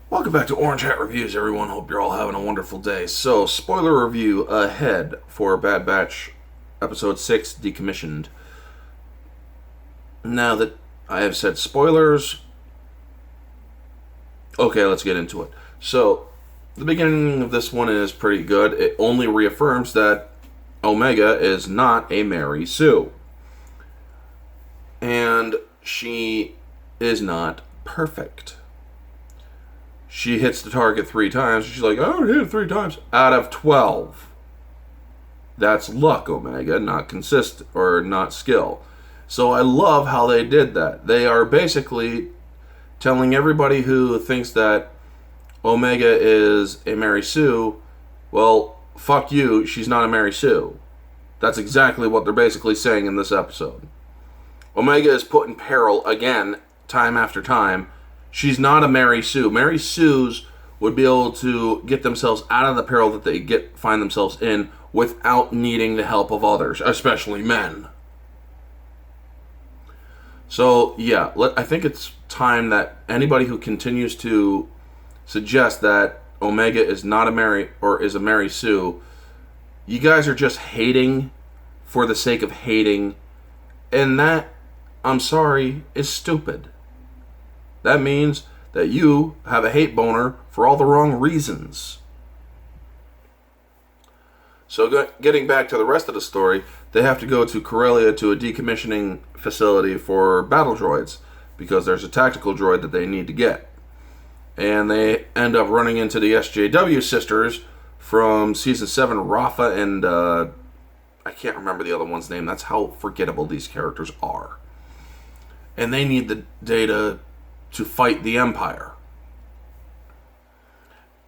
Welcome back to Orange Hat Reviews, everyone. Hope you're all having a wonderful day. So, spoiler review ahead for Bad Batch Episode 6, Decommissioned. Now that I have said spoilers, okay, let's get into it. So, the beginning of this one is pretty good. It only reaffirms that Omega is not a Mary Sue. And she is not perfect. She hits the target 3 times. She's like, oh, I hit it 3 times. Out of 12. That's luck, Omega, not consistent or not skill. So I love how they did that. They are basically telling everybody who thinks that Omega is a Mary Sue, well, fuck you, she's not a Mary Sue. That's exactly what they're basically saying in this episode. Omega is put in peril again, time after time. She's not a Mary Sue. Mary Sues would be able to get themselves out of the peril that they find themselves in without needing the help of others, especially men. So, yeah, I think it's time that anybody who continues to suggest that Omega is not a Mary or is a Mary Sue, you guys are just hating for the sake of hating, and that, I'm sorry, is stupid. That means that you have a hate boner for all the wrong reasons. So getting back to the rest of the story, they have to go to Corellia to a decommissioning facility for battle droids because there's a tactical droid that they need to get. And they end up running into the SJW sisters from Season 7, Rafa and I can't remember the other one's name. That's how forgettable these characters are. And they need the data to fight the Empire.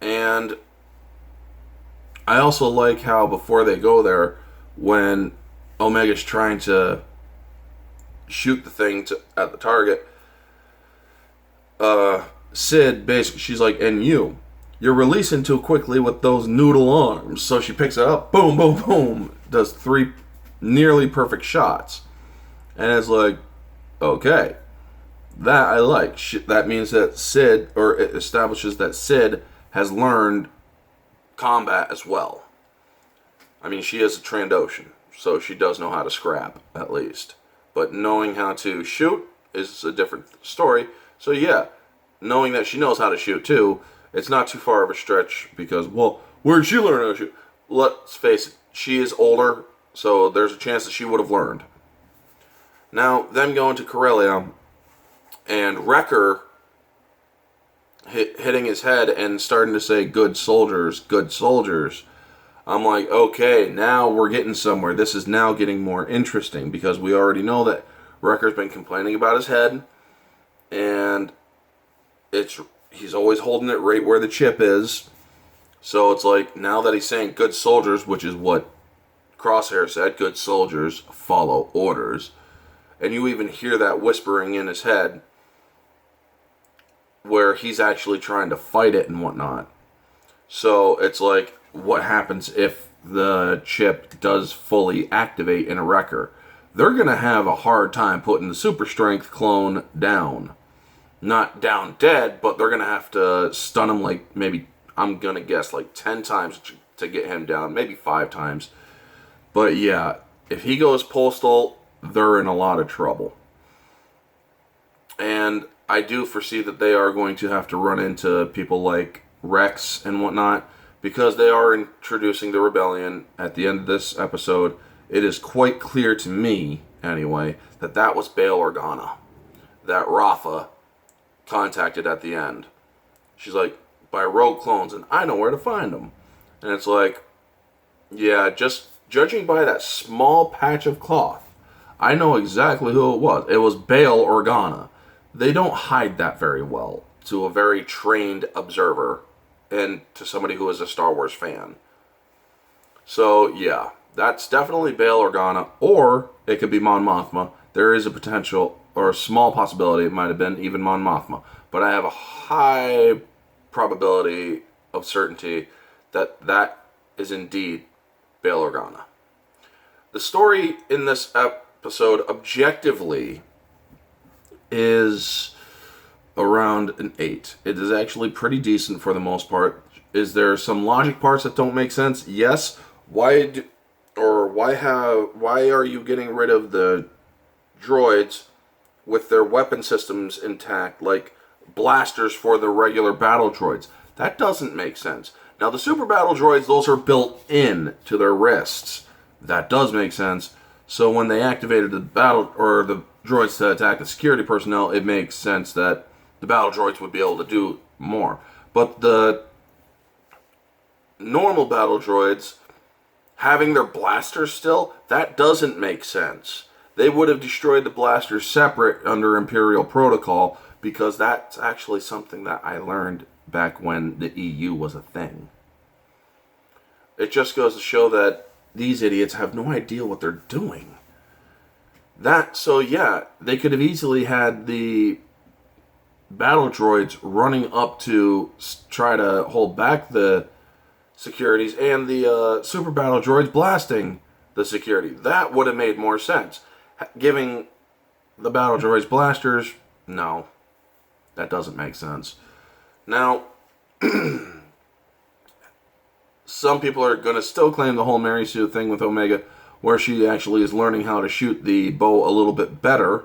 And I also like how before they go there, when Omega's trying to shoot the thing at the target, Sid basically, she's like, and you're releasing too quickly with those noodle arms. So she picks it up, boom, boom, boom, does 3 nearly perfect shots. And it's like, okay. That I like. That means that Sid, or it establishes that Sid has learned combat as well. I mean, she is a Trandoshan, so she does know how to scrap, at least. But knowing how to shoot is a different story. So yeah, knowing that she knows how to shoot too, it's not too far of a stretch because, well, where did she learn how to shoot? Let's face it, she is older, so there's a chance that she would have learned. Now, them going to Corellia, and Wrecker hitting his head and starting to say, good soldiers, good soldiers. I'm like, okay, now we're getting somewhere. This is now getting more interesting because we already know that Wrecker's been complaining about his head. And he's always holding it right where the chip is. So it's like, now that he's saying good soldiers, which is what Crosshair said, good soldiers follow orders. And you even hear that whispering in his head where he's actually trying to fight it and whatnot. So it's like, what happens if the chip does fully activate in a Wrecker? They're going to have a hard time putting the super strength clone down. Not down dead, but they're going to have to stun him like maybe, I'm going to guess, like 10 times to get him down. Maybe 5 times. But yeah, if he goes postal, they're in a lot of trouble. And I do foresee that they are going to have to run into people like Rex and whatnot, because they are introducing the rebellion at the end of this episode. It is quite clear to me, anyway, that was Bail Organa that Rafa contacted at the end. She's like, by rogue clones, and I know where to find them. And it's like, yeah, just judging by that small patch of cloth, I know exactly who it was. It was Bail Organa. They don't hide that very well to a very trained observer and to somebody who is a Star Wars fan. So, yeah, that's definitely Bail Organa, or it could be Mon Mothma. There is a potential, or a small possibility, it might have been even Mon Mothma. But I have a high probability of certainty that is indeed Bail Organa. The story in this episode, objectively, is around an 8. It is actually pretty decent for the most part. Is there some logic parts that don't make sense? Yes. Why are you getting rid of the droids with their weapon systems intact, like blasters for the regular battle droids? That doesn't make sense. Now, the super battle droids, those are built in to their wrists. That does make sense. So when they activated the droids to attack the security personnel, it makes sense that the battle droids would be able to do more. But the normal battle droids having their blasters still, that doesn't make sense. They would have destroyed the blasters separate under Imperial protocol, because that's actually something that I learned back when the EU was a thing. It just goes to show that these idiots have no idea what they're doing. So yeah, they could have easily had the battle droids running up to try to hold back the securities, and the super battle droids blasting the security. That would have made more sense. Giving the battle droids blasters, no. That doesn't make sense. Now, some people are going to still claim the whole Mary Sue thing with Omega, where she actually is learning how to shoot the bow a little bit better.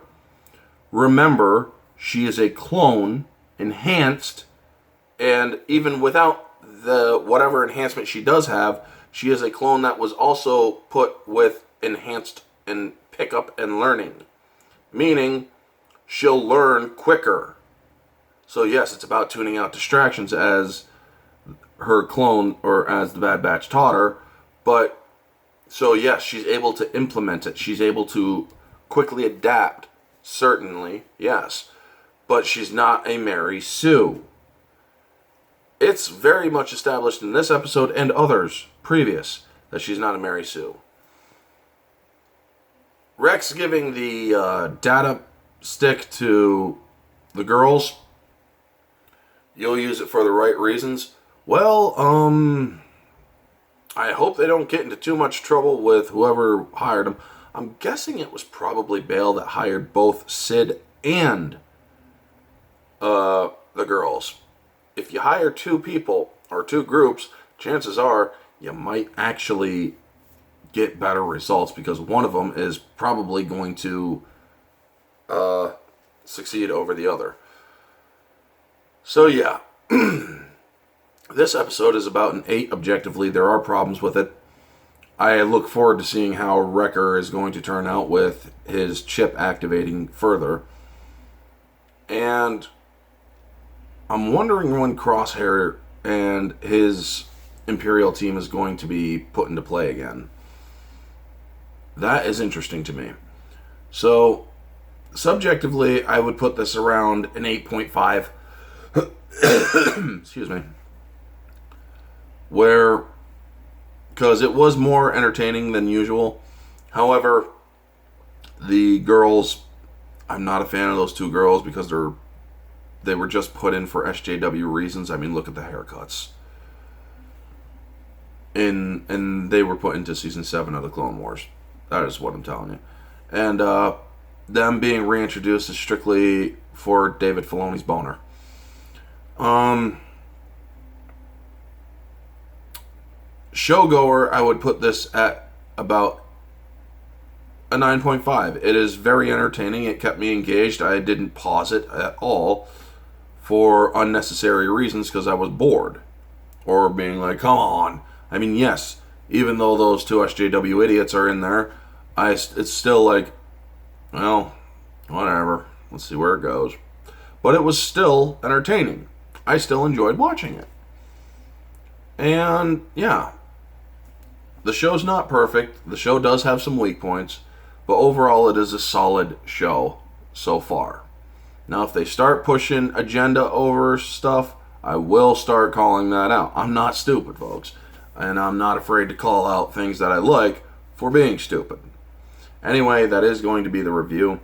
Remember, she is a clone, enhanced, and even without the whatever enhancement she does have, she is a clone that was also put with enhanced and pickup and learning. Meaning, she'll learn quicker. So yes, it's about tuning out distractions, as her clone, or as the Bad Batch taught her. But, so yes, she's able to implement it. She's able to quickly adapt, certainly, yes. But she's not a Mary Sue. It's very much established in this episode and others previous that she's not a Mary Sue. Rex giving the data stick to the girls, you'll use it for the right reasons. Well, I hope they don't get into too much trouble with whoever hired them. I'm guessing it was probably Bale that hired both Sid and the girls. If you hire two people or two groups, chances are you might actually get better results, because one of them is probably going to succeed over the other. So yeah, this episode is about an 8 objectively. There are problems with it. I look forward to seeing how Wrecker is going to turn out with his chip activating further. And I'm wondering when Crosshair and his Imperial team is going to be put into play again. That is interesting to me. So, subjectively, I would put this around an 8.5. Excuse me. Because it was more entertaining than usual. However, the girls, I'm not a fan of those two girls, because they were just put in for SJW reasons. I mean, look at the haircuts. And they were put into Season 7 of the Clone Wars. That is what I'm telling you. And them being reintroduced is strictly for David Filoni's boner. Showgoer, I would put this at about a 9.5. It is very entertaining. It kept me engaged. I didn't pause it at all for unnecessary reasons, because I was bored. Or being like, come on. I mean, yes, even though those two SJW idiots are in there, it's still like, well, whatever. Let's see where it goes. But it was still entertaining. I still enjoyed watching it. And, yeah. The show's not perfect. The show does have some weak points. But overall, it is a solid show so far. Now, if they start pushing agenda over stuff, I will start calling that out. I'm not stupid, folks. And I'm not afraid to call out things that I like for being stupid. Anyway, that is going to be the review.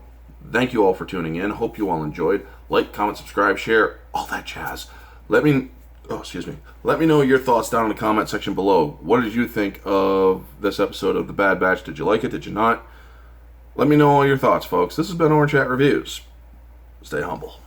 Thank you all for tuning in. Hope you all enjoyed. Like, comment, subscribe, share, all that jazz. Let me know your thoughts down in the comment section below. What did you think of this episode of The Bad Batch? Did you like it? Did you not? Let me know all your thoughts, folks. This has been Orange Hat Reviews. Stay humble.